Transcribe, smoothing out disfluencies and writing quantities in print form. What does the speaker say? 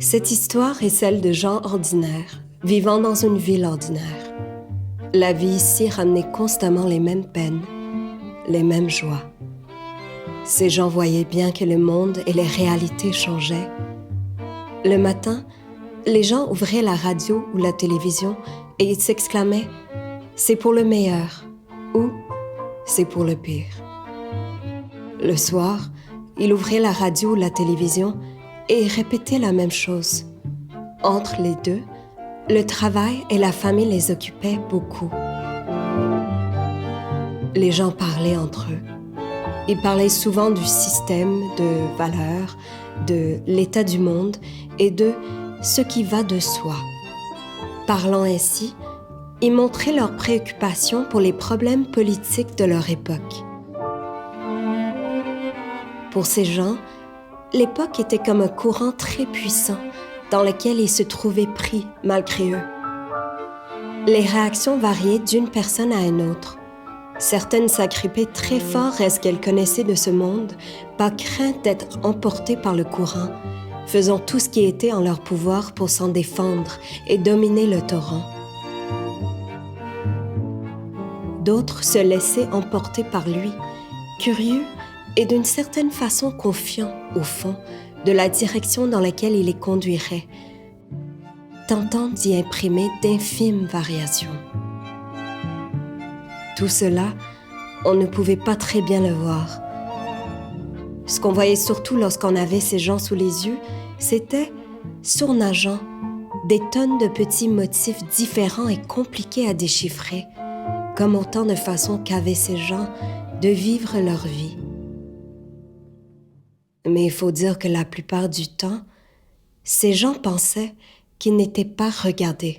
Cette histoire est celle de gens ordinaires, vivant dans une ville ordinaire. La vie ici ramenait constamment les mêmes peines, les mêmes joies. Ces gens voyaient bien que le monde et les réalités changeaient. Le matin, les gens ouvraient la radio ou la télévision et ils s'exclamaient « C'est pour le meilleur » ou « C'est pour le pire ». Le soir, ils ouvraient la radio ou la télévision et répétaient la même chose. Entre les deux, le travail et la famille les occupaient beaucoup. Les gens parlaient entre eux. Ils parlaient souvent du système, de valeurs, de l'état du monde et de ce qui va de soi. Parlant ainsi, ils montraient leurs préoccupations pour les problèmes politiques de leur époque. Pour ces gens, l'époque était comme un courant très puissant dans lequel ils se trouvaient pris malgré eux. Les réactions variaient d'une personne à une autre. Certaines s'agrippaient très fort à ce qu'elles connaissaient de ce monde, par crainte d'être emportées par le courant, faisant tout ce qui était en leur pouvoir pour s'en défendre et dominer le torrent. D'autres se laissaient emporter par lui, curieux et d'une certaine façon confiants, au fond, de la direction dans laquelle il les conduirait, tentant d'y imprimer d'infimes variations. Tout cela, on ne pouvait pas très bien le voir. Ce qu'on voyait surtout lorsqu'on avait ces gens sous les yeux, c'était, surnageant, des tonnes de petits motifs différents et compliqués à déchiffrer, comme autant de façons qu'avaient ces gens de vivre leur vie. Mais il faut dire que la plupart du temps, ces gens pensaient qu'ils n'étaient pas regardés.